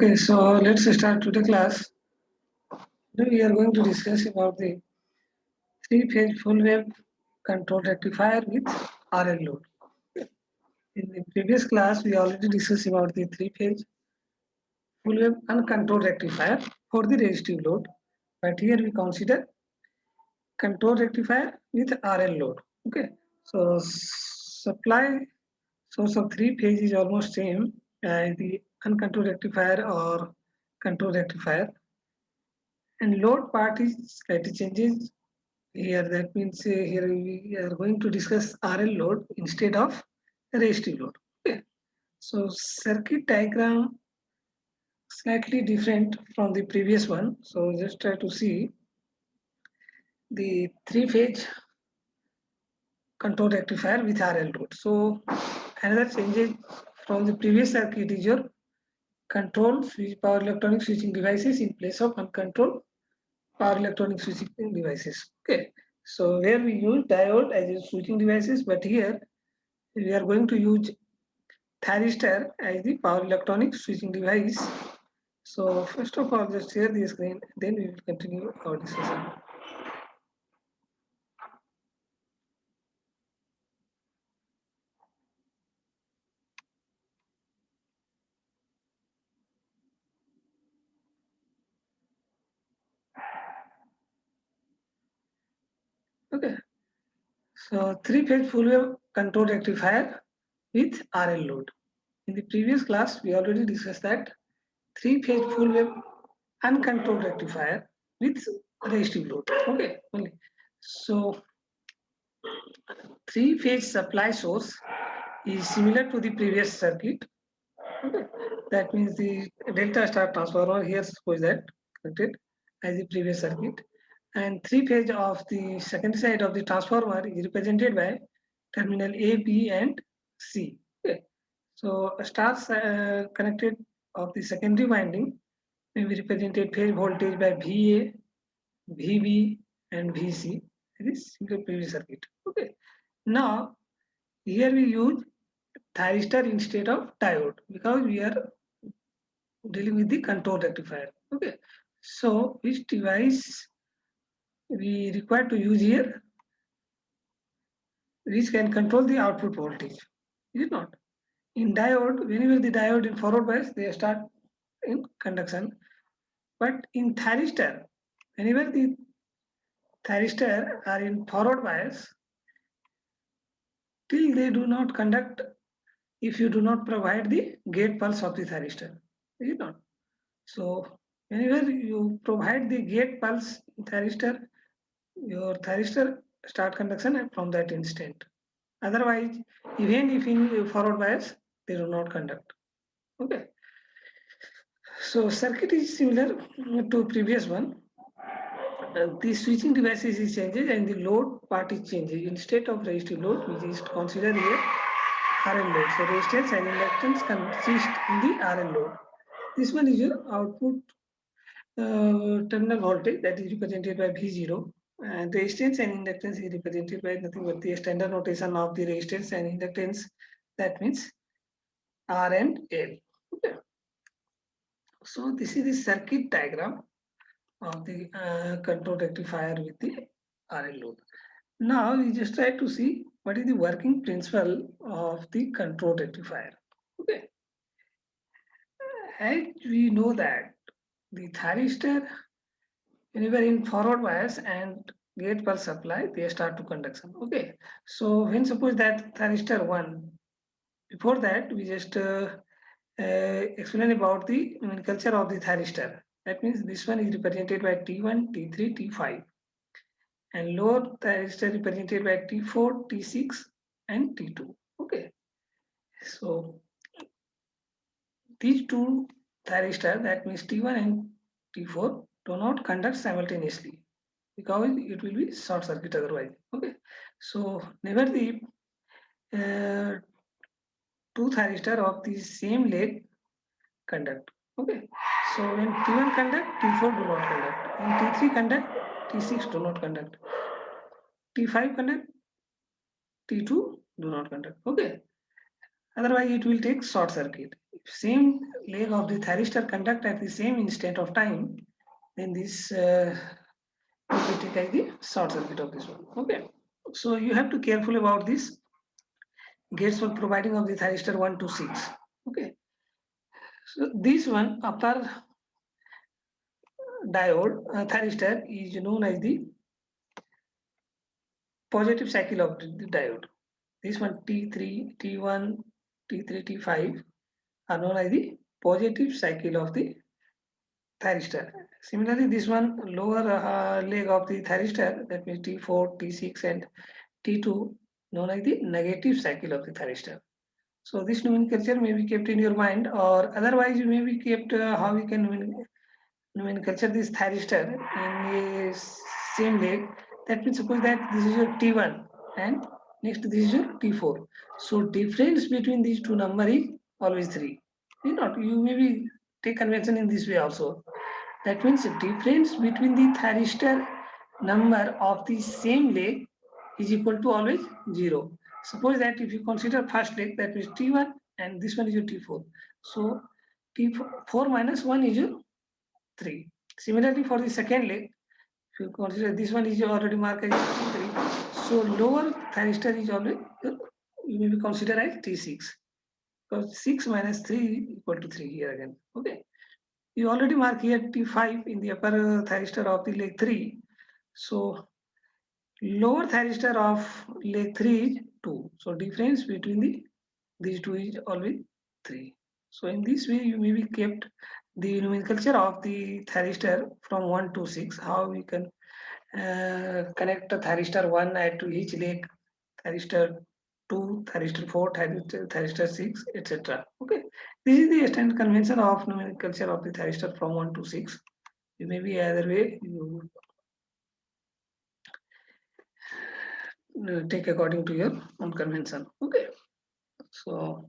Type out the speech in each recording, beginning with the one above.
Okay, so let's start today class. Today we are going to discuss about the three-phase full wave control rectifier with RL load. In the previous class, we already discussed about the three-phase full wave uncontrolled rectifier for the resistive load, but here we consider control rectifier with RL load. Okay, so supply source of three phase is almost same as the uncontrolled rectifier or control rectifier. And load part is slightly changes here. That means here we are going to discuss RL load instead of resistive load. Okay. So circuit diagram slightly different from the previous one. So just try to see the three-phase control rectifier with RL load. So another changes from the previous circuit is your control switch power electronic switching devices in place of uncontrolled power electronic switching devices. Okay, so where we use diode as a switching devices, but here we are going to use thyristor as the power electronic switching device. So first of all, just share the screen, then we will continue our discussion. Okay, so three-phase full wave control rectifier with RL load. In the previous class, we already discussed that three-phase full wave uncontrolled rectifier with resistive load. Okay, only. So three-phase supply source is similar to the previous circuit. Okay. That means the delta star transformer here suppose that connected as the previous circuit, and three phase of the second side of the transformer is represented by terminal A, B, and C. Okay. So a star connected of the secondary winding may be represented phase voltage by VA, VB, and VC. This is the previous circuit. Okay. Now here we use thyristor instead of diode because we are dealing with the control rectifier. Okay, so which device we require to use here, which can control the output voltage? Is it not? In diode, whenever the diode in forward bias, they start in conduction. But in thyristor, whenever the thyristor are in forward bias, till they do not conduct if you do not provide the gate pulse of the thyristor. Is it not? So whenever you provide the gate pulse thyristor, your thyristor start conduction from that instant. Otherwise, even if in forward bias, they do not conduct. Okay. So circuit is similar to previous one. The switching devices is changes and the load part is changes. Instead of resistive load, we just consider here RL load. So resistance and inductance consist in the RL load. This one is your output terminal voltage that is represented by V0, and resistance and inductance is represented by nothing but the standard notation of the resistance and inductance, that means R and L. Okay. So this is the circuit diagram of the control rectifier with the RL load. Now we just try to see what is the working principle of the control rectifier. Okay, as we know that the thyristor, whenever in forward bias and gate pulse supply, they start to conduction. Okay, so when suppose that thyristor 1, before that we just explain about the nomenclature of the thyristor. That means this one is represented by T1, T3, T5, and lower thyristor represented by T4, T6, and T2. Okay, so these two thyristor, that means T1 and T4, do not conduct simultaneously because it will be short circuit otherwise. Okay, so never the two thyristor of the same leg conduct. Okay, so when T1 conduct, T4 do not conduct. When T3 conduct, T6 do not conduct. T5 conduct, T2 do not conduct. Okay, otherwise it will take short circuit. same leg of the thyristor conduct at the same instant of time, then this will be taken as the short circuit of this one. Okay, so you have to careful about this gates for providing of the thyristor 1 to 6. Okay, so this one upper diode thyristor is known as the positive cycle of the diode. This one T3, T1, T3, T5 are known as the positive cycle of the thyristor. Similarly, this one lower leg of the thyristor, that means T4, T6 and T2, known as the negative cycle of the thyristor. So this nomenclature may be kept in your mind, or otherwise you may be kept how we can nomenclature this thyristor in a same leg. That means suppose that this is your T1 and next this is your T4. So difference between these two number is always 3. You not you maybe take convention in this way also. That means the difference between the thyristor number of the same leg is equal to always 0. Suppose that if you consider first leg, that is T1 and this one is your T4. So T4 minus 1 is your 3. Similarly, for the second leg, if you consider this one is already marked as T3. So lower thyristor is always you may be considered as T6. Because 6 minus 3 equal to 3 here again. Okay. You already mark here T5 in the upper thyristor of the leg 3. So lower thyristor of leg 3 is 2. So difference between these two is always 3. So in this way you may be kept the nomenclature of the thyristor from 1 to 6. How we can connect the thyristor 1 at to each leg, thyristor 2, thyristor 4, thyristor 6, etc. Okay. This is the standard convention of nomenclature of the thyristor from 1 to 6. You may be either way you take according to your own convention. Okay. So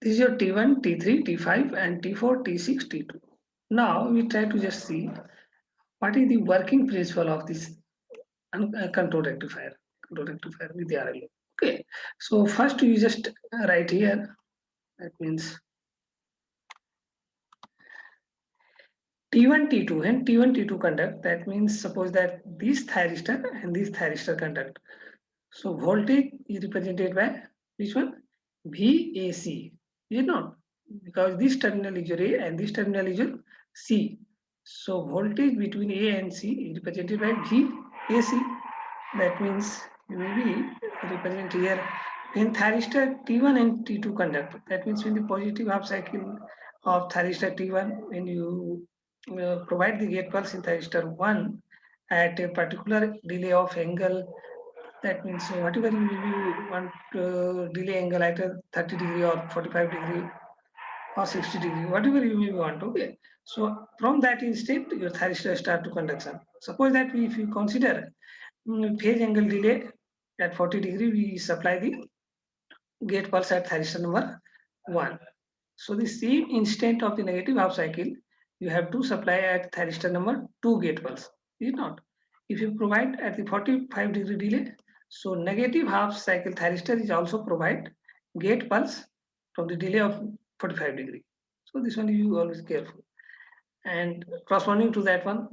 this is your T1, T3, T5 and T4, T6, T2. Now we try to just see what is the working principle of this control rectifier with the RLO. Okay. So first you just write here, that means T1, T2 and T1, T2 conduct. That means suppose that this thyristor and this thyristor conduct. So voltage is represented by which one? VAC. Is it not? Because this terminal is your A and this terminal is your C. So voltage between A and C is represented by VAC. That means you may be represent here when thyristor T1 and T2 conduct. That means when the positive half cycle of thyristor T1, when you provide the gate pulse in thyristor 1 at a particular delay of angle, that means whatever you want delay angle at a 30 degree or 45 degree or 60 degree, whatever you may want. Okay. So from that instant, your thyristor start to conduction. Suppose that if you consider phase angle delay at 40 degree, we supply the gate pulse at thyristor number 1. So the same instant of the negative half cycle, you have to supply at thyristor number 2 gate pulse. Is it not? If you provide at the 45 degree delay, so negative half cycle thyristor is also provide gate pulse from the delay of 45 degree. So this one you always careful. And corresponding to that one,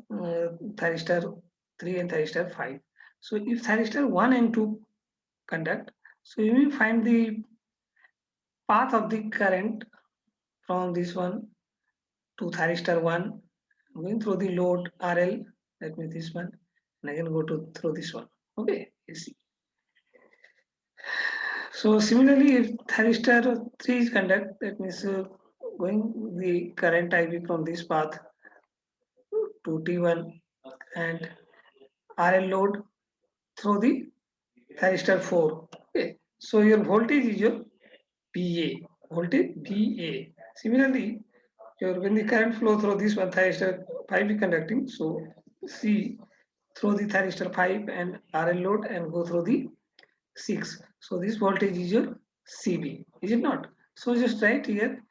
thyristor 3 and thyristor 5. So if thyristor 1 and 2 conduct, so you will find the path of the current from this one to thyristor 1 going through the load RL, that means this one, and again go to through this one. Okay, AC. So similarly, if thyristor 3 is conduct, that means going the current IV from this path to T1 and RL load through the thyristor 4. Okay, so your voltage is your VA, voltage VA. Similarly, when the current flow through this one thyristor 5 is conducting, so C through the thyristor 5 and RL load and go through the 6. So this voltage is your CB, is it not? So just write here,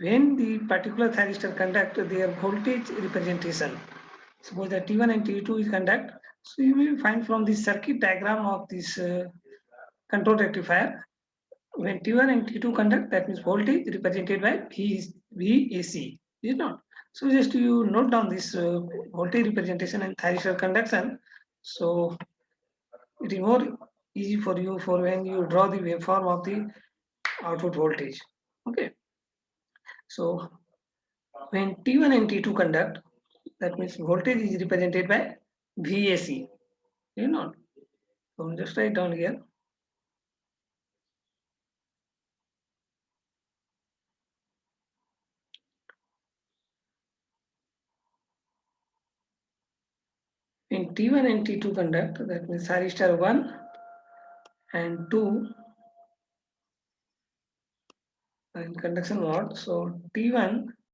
when the particular thyristor conduct their voltage representation, suppose that T1 and T2 is conduct, so you will find from the circuit diagram of this control rectifier, when T1 and T2 conduct, that means voltage represented by VAC, is not. So just you note down this voltage representation and thyristor conduction. So it is more easy for you for when you draw the waveform of the output voltage. Okay. So when T1 and T2 conduct, that means voltage is represented by VAC, you know. So just write down here. In T1 and T2 conduct, that means thyristor 1 and 2 and conduction mode. So T1